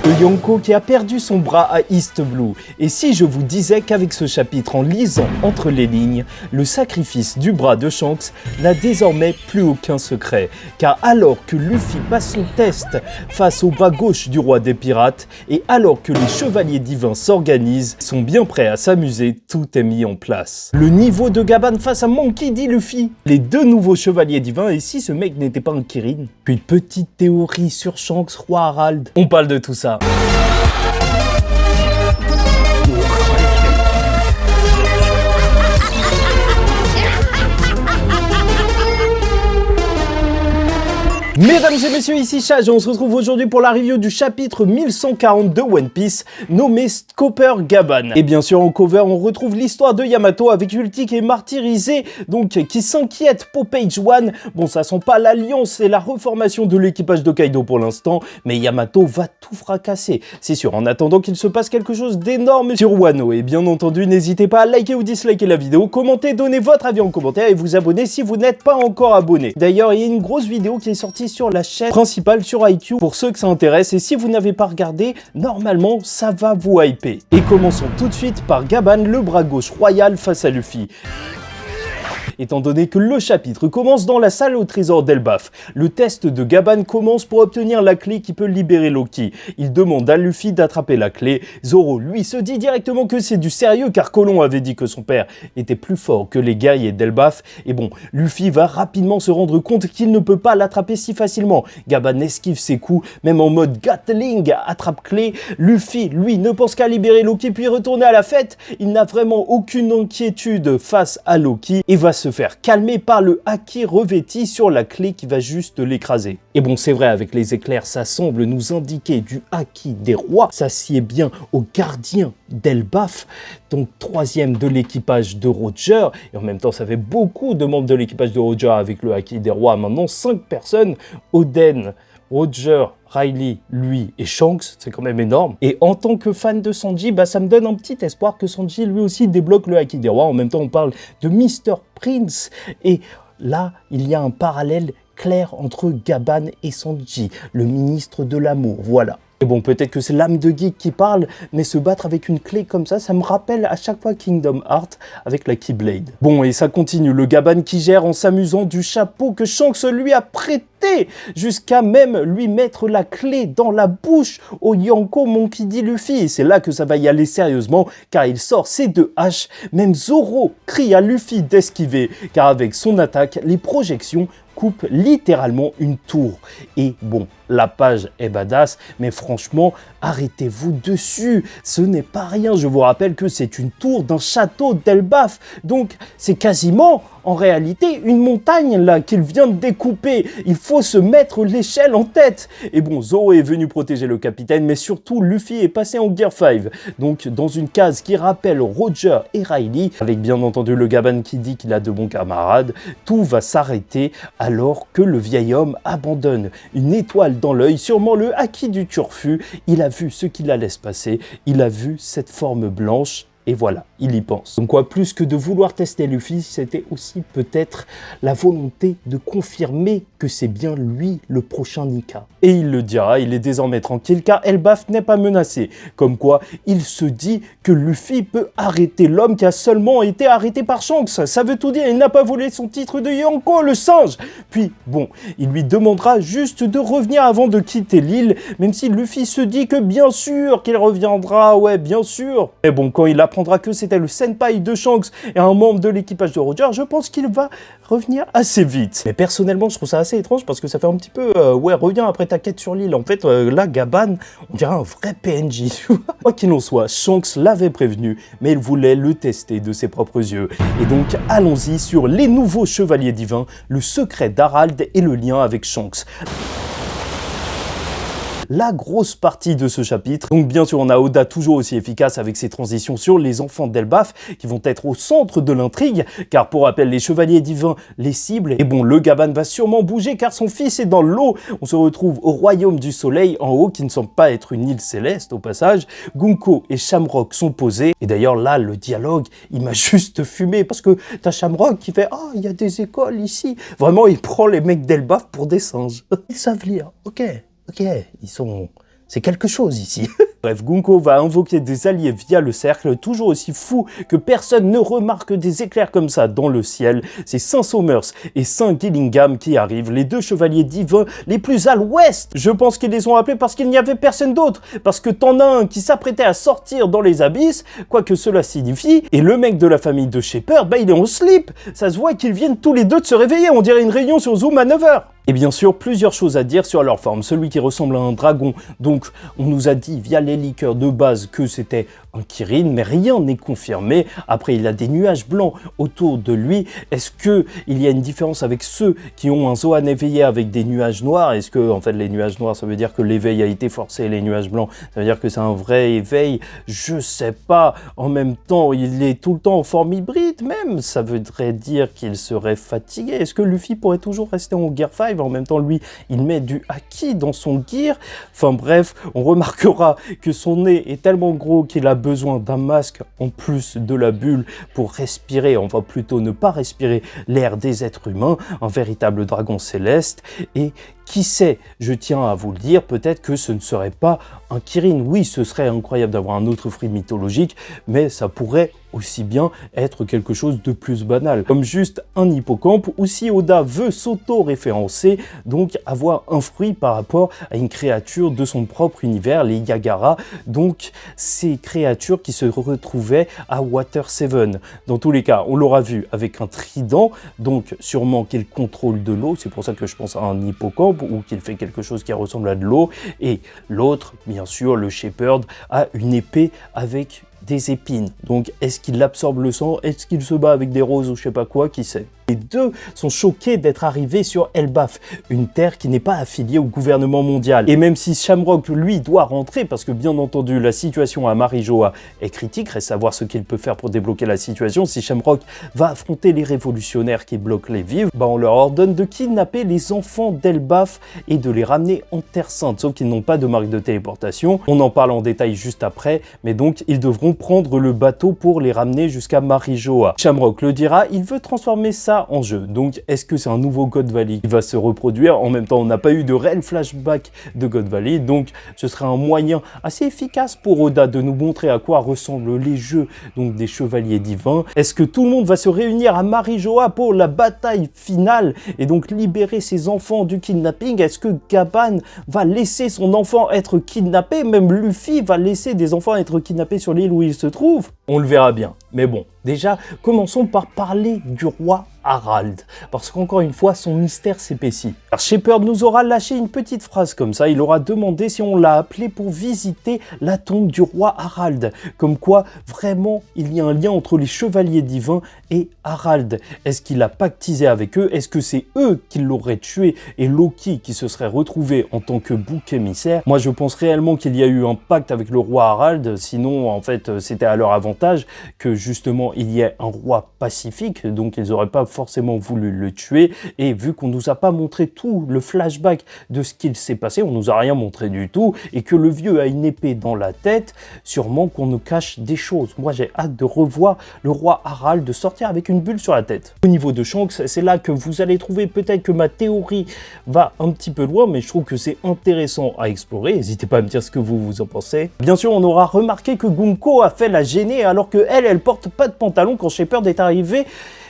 Le Yonko qui a perdu son bras à East Blue. Et si je vous disais qu'avec ce chapitre, en lisant entre les lignes, le sacrifice du bras de Shanks n'a désormais plus aucun secret. Car alors que Luffy passe son test face au bras gauche du roi des pirates, et alors que les chevaliers divins s'organisent, sont bien prêts à s'amuser, tout est mis en place. Le niveau de Gaban face à Monkey D. Luffy, les deux nouveaux chevaliers divins, et si ce mec n'était pas un Kirin? Puis petite théorie sur Shanks, roi Harald. On parle de tout ça. Mesdames et messieurs, ici Chage et on se retrouve aujourd'hui pour la review du chapitre 1140 de One Piece, nommé Copper Gaban. Et bien sûr en cover, on retrouve l'histoire de Yamato avec Ulti qui est martyrisé, donc qui s'inquiète pour Page One. Bon, ça sent pas l'alliance et la reformation de l'équipage de Kaido pour l'instant, mais Yamato va tout fracasser, c'est sûr, en attendant qu'il se passe quelque chose d'énorme sur Wano. Et bien entendu, n'hésitez pas à liker ou disliker la vidéo, commenter, donner votre avis en commentaire et vous abonner si vous n'êtes pas encore abonné. D'ailleurs, il y a une grosse vidéo qui est sortie sur la chaîne principale sur IQ pour ceux que ça intéresse, et si vous n'avez pas regardé, normalement ça va vous hyper. Et commençons tout de suite par Gaban, le bras gauche royal face à Luffy. Étant donné que le chapitre commence dans la salle au trésor d'Elbaf, le test de Gaban commence pour obtenir la clé qui peut libérer Loki. Il demande à Luffy d'attraper la clé. Zoro, lui, se dit directement que c'est du sérieux car Colon avait dit que son père était plus fort que les guerriers d'Elbaf. Et bon, Luffy va rapidement se rendre compte qu'il ne peut pas l'attraper si facilement. Gaban esquive ses coups, même en mode Gatling, attrape-clé. Luffy, lui, ne pense qu'à libérer Loki puis retourner à la fête. Il n'a vraiment aucune inquiétude face à Loki et va se faire calmer par le haki revêti sur la clé qui va juste l'écraser. Et bon, c'est vrai, avec les éclairs, ça semble nous indiquer du haki des rois. Ça sied bien au gardien d'Elbaf, donc troisième de l'équipage de Roger. Et en même temps, ça fait beaucoup de membres de l'équipage de Roger avec le haki des rois. Maintenant, 5 personnes. Oden, Roger, Riley, lui et Shanks, c'est quand même énorme. Et en tant que fan de Sanji, bah ça me donne un petit espoir que Sanji lui aussi débloque le haki des rois. En même temps, on parle de Mr. Prince. Et là, il y a un parallèle clair entre Gaban et Sanji, le ministre de l'amour, voilà. Et bon, peut-être que c'est l'âme de geek qui parle, mais se battre avec une clé comme ça me rappelle à chaque fois Kingdom Hearts avec la Keyblade. Bon, et ça continue, le Gaban qui gère en s'amusant du chapeau que Shanks lui a prêté, jusqu'à même lui mettre la clé dans la bouche au Yonko Monkey D. Luffy. Et c'est là que ça va y aller sérieusement, car il sort ses 2 haches. Même Zoro crie à Luffy d'esquiver, car avec son attaque, les projections coupe littéralement une tour. Et bon, la page est badass, mais franchement, arrêtez-vous dessus. Ce n'est pas rien. Je vous rappelle que c'est une tour d'un château d'Elbaf. Donc, c'est quasiment, en réalité, une montagne là qu'il vient de découper. Il faut se mettre l'échelle en tête. Et bon, Zoro est venu protéger le capitaine, mais surtout, Luffy est passé en Gear 5. Donc, dans une case qui rappelle Roger et Riley, avec bien entendu le Gaban qui dit qu'il a de bons camarades, tout va s'arrêter alors que le vieil homme abandonne une étoile dans l'œil, sûrement le haki du turfu. Il a vu ce qu'il allait se passer, il a vu cette forme blanche. Et voilà, il y pense. Donc quoi, plus que de vouloir tester Luffy, c'était aussi peut-être la volonté de confirmer que c'est bien lui le prochain Nika. Et il le dira, il est désormais tranquille car Elbaf n'est pas menacé. Comme quoi, il se dit que Luffy peut arrêter l'homme qui a seulement été arrêté par Shanks. Ça veut tout dire, il n'a pas volé son titre de Yonko, le singe. Puis bon, il lui demandera juste de revenir avant de quitter l'île, même si Luffy se dit que bien sûr qu'il reviendra, ouais bien sûr. Mais bon, quand il apprendra que c'était le senpai de Shanks et un membre de l'équipage de Roger, je pense qu'il va revenir assez vite. Mais personnellement, je trouve ça assez étrange parce que ça fait un petit peu, ouais, reviens après ta quête sur l'île. En fait, là, Gaban, on dirait un vrai PNJ. Quoi qu'il en soit, Shanks l'avait prévenu, mais il voulait le tester de ses propres yeux. Et donc, allons-y sur les nouveaux chevaliers divins, le secret d'Harald et le lien avec Shanks. la grosse partie de ce chapitre. Donc bien sûr, on a Oda toujours aussi efficace avec ses transitions sur les enfants d'Elbaf qui vont être au centre de l'intrigue, car pour rappel, les chevaliers divins les ciblent. Et bon, le Gaban va sûrement bouger car son fils est dans l'eau. On se retrouve au royaume du soleil en haut, qui ne semble pas être une île céleste au passage. Gunko et Shamrock sont posés. Et d'ailleurs là, le dialogue, il m'a juste fumé parce que t'as Shamrock qui fait « Ah, il y a des écoles ici ». Vraiment, il prend les mecs d'Elbaf pour des singes. Ils savent lire. Ok, ils sont C'est quelque chose ici. Bref, Gunko va invoquer des alliés via le cercle, toujours aussi fou que personne ne remarque des éclairs comme ça dans le ciel. C'est Saint Somers et Saint Gillingham qui arrivent, les deux chevaliers divins les plus à l'ouest. Je pense qu'ils les ont appelés parce qu'il n'y avait personne d'autre, parce que t'en as un qui s'apprêtait à sortir dans les abysses, quoi que cela signifie, et le mec de la famille de Shepherd, bah il est en slip. Ça se voit qu'ils viennent tous les deux de se réveiller, on dirait une réunion sur Zoom à 9 h. Et bien sûr, plusieurs choses à dire sur leur forme. Celui qui ressemble à un dragon, donc on nous a dit via les leakers de base que c'était un Kirin, mais rien n'est confirmé. Après, il a des nuages blancs autour de lui. Est-ce qu'il y a une différence avec ceux qui ont un Zoan éveillé avec des nuages noirs? Est-ce que, en fait, les nuages noirs, ça veut dire que l'éveil a été forcé, les nuages blancs, ça veut dire que c'est un vrai éveil? Je sais pas. En même temps, il est tout le temps en forme hybride même. Ça voudrait dire qu'il serait fatigué. Est-ce que Luffy pourrait toujours rester en Gear 5? En même temps, lui, il met du haki dans son gear. Enfin bref, on remarquera que son nez est tellement gros qu'il a besoin d'un masque en plus de la bulle pour respirer, enfin plutôt ne pas respirer l'air des êtres humains, un véritable dragon céleste. Et qui sait, je tiens à vous le dire, peut-être que ce ne serait pas un Kirin. Oui, ce serait incroyable d'avoir un autre fruit mythologique, mais ça pourrait aussi bien être quelque chose de plus banal, comme juste un hippocampe, ou si Oda veut s'auto-référencer, donc avoir un fruit par rapport à une créature de son propre univers, les Yagara, donc ces créatures qui se retrouvaient à Water 7. Dans tous les cas, on l'aura vu avec un trident, donc sûrement qu'il contrôle de l'eau, c'est pour ça que je pense à un hippocampe, ou qu'il fait quelque chose qui ressemble à de l'eau, et l'autre, bien sûr, le Shepherd, a une épée avec des épines. Donc, est-ce qu'il absorbe le sang? Est-ce qu'il se bat avec des roses ou je sais pas quoi? Qui sait? Les deux sont choqués d'être arrivés sur Elbaf, une terre qui n'est pas affiliée au gouvernement mondial. Et même si Shamrock, lui, doit rentrer, parce que bien entendu, la situation à Marijoa est critique, reste à voir ce qu'il peut faire pour débloquer la situation. Si Shamrock va affronter les révolutionnaires qui bloquent les vivres, bah on leur ordonne de kidnapper les enfants d'Elbaf et de les ramener en Terre Sainte, sauf qu'ils n'ont pas de marque de téléportation. On en parle en détail juste après, mais donc ils devront prendre le bateau pour les ramener jusqu'à Marijoa. Shamrock le dira, il veut transformer ça en jeu. Donc, est-ce que c'est un nouveau God Valley qui va se reproduire? En même temps, on n'a pas eu de réel flashback de God Valley, donc ce serait un moyen assez efficace pour Oda de nous montrer à quoi ressemblent les jeux donc des chevaliers divins. Est-ce que tout le monde va se réunir à Marijoa pour la bataille finale et donc libérer ses enfants du kidnapping? Est-ce que Gaban va laisser son enfant être kidnappé? Même Luffy va laisser des enfants être kidnappés sur l'île où il se trouve? On le verra bien. Mais bon, déjà, commençons par parler du roi Harald, parce qu'encore une fois, son mystère s'épaissit. Alors Shepherd nous aura lâché une petite phrase comme ça, il aura demandé si on l'a appelé pour visiter la tombe du roi Harald, comme quoi vraiment il y a un lien entre les chevaliers divins et Harald. Est-ce qu'il a pactisé avec eux? Est-ce que c'est eux qui l'auraient tué et Loki qui se serait retrouvé en tant que bouc émissaire? Moi je pense réellement qu'il y a eu un pacte avec le roi Harald, sinon en fait c'était à leur avantage que justement il y ait un roi pacifique, donc ils n'auraient pas forcément voulu le tuer. Et vu qu'on nous a pas montré tout le flashback de ce qu'il s'est passé, on nous a rien montré du tout, et que le vieux a une épée dans la tête, sûrement qu'on nous cache des choses. Moi j'ai hâte de revoir le roi Harald sortir avec une bulle sur la tête. Au niveau de Shanks, c'est là que vous allez trouver peut-être que ma théorie va un petit peu loin, mais je trouve que c'est intéressant à explorer. N'hésitez pas à me dire ce que vous en pensez. Bien sûr, on aura remarqué que Gunko a fait la gênée alors que elle porte pas de pantalon quand Shepherd est arrivé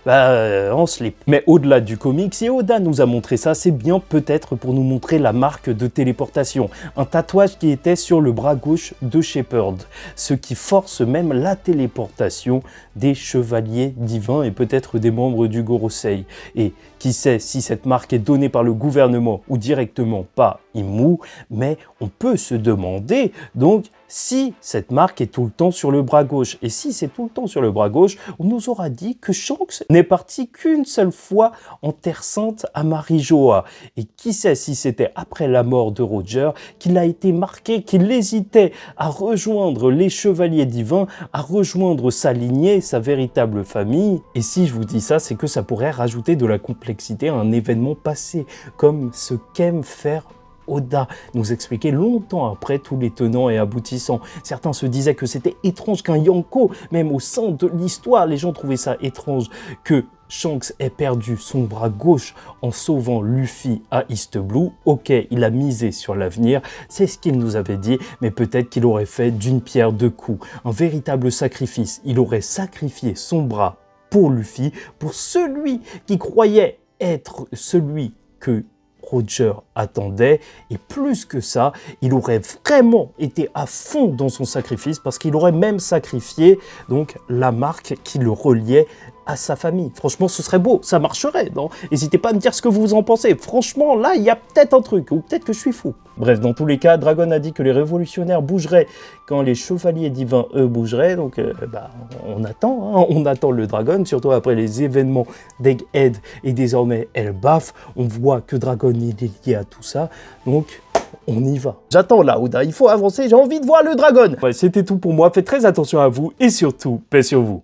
en slip. Mais au-delà du comics, si Oda nous a montré ça, c'est bien peut-être pour nous montrer la marque de téléportation, un tatouage qui était sur le bras gauche de Shepherd, ce qui force même la téléportation des chevaliers divins et peut-être des membres du Gorosei. Et qui sait si cette marque est donnée par le gouvernement ou directement par Imu, mais on peut se demander donc si cette marque est tout le temps sur le bras gauche. Et si c'est tout le temps sur le bras gauche, on nous aura dit que Shanks n'est parti qu'une seule fois en Terre Sainte à Marijoa. Et qui sait si c'était après la mort de Roger qu'il a été marqué, qu'il hésitait à rejoindre les chevaliers divins, à rejoindre sa lignée, sa véritable famille. Et si je vous dis ça, c'est que ça pourrait rajouter de la complexité à un événement passé, comme ce qu'aime faire Oda, nous expliquer longtemps après tous les tenants et aboutissants. Certains se disaient que c'était étrange qu'un Yonko, même au sein de l'histoire, les gens trouvaient ça étrange que Shanks ait perdu son bras gauche en sauvant Luffy à East Blue. Ok, il a misé sur l'avenir, c'est ce qu'il nous avait dit, mais peut-être qu'il aurait fait d'une pierre deux coups. Un véritable sacrifice. Il aurait sacrifié son bras pour Luffy, pour celui qui croyait être celui que Roger attendait, et plus que ça, il aurait vraiment été à fond dans son sacrifice parce qu'il aurait même sacrifié donc la marque qui le reliait à sa famille. Franchement, ce serait beau, ça marcherait, non? N'hésitez pas à me dire ce que vous en pensez. Franchement, là, il y a peut-être un truc, ou peut-être que je suis fou. Bref, dans tous les cas, Dragon a dit que les révolutionnaires bougeraient quand les chevaliers divins, eux, bougeraient. Donc, on attend, hein, on attend le Dragon, surtout après les événements d'Egghead et désormais Elbaf. On voit que Dragon il est lié à tout ça, donc on y va. J'attends là, Oda, il faut avancer, j'ai envie de voir le Dragon. Ouais, c'était tout pour moi, faites très attention à vous et surtout, paix sur vous.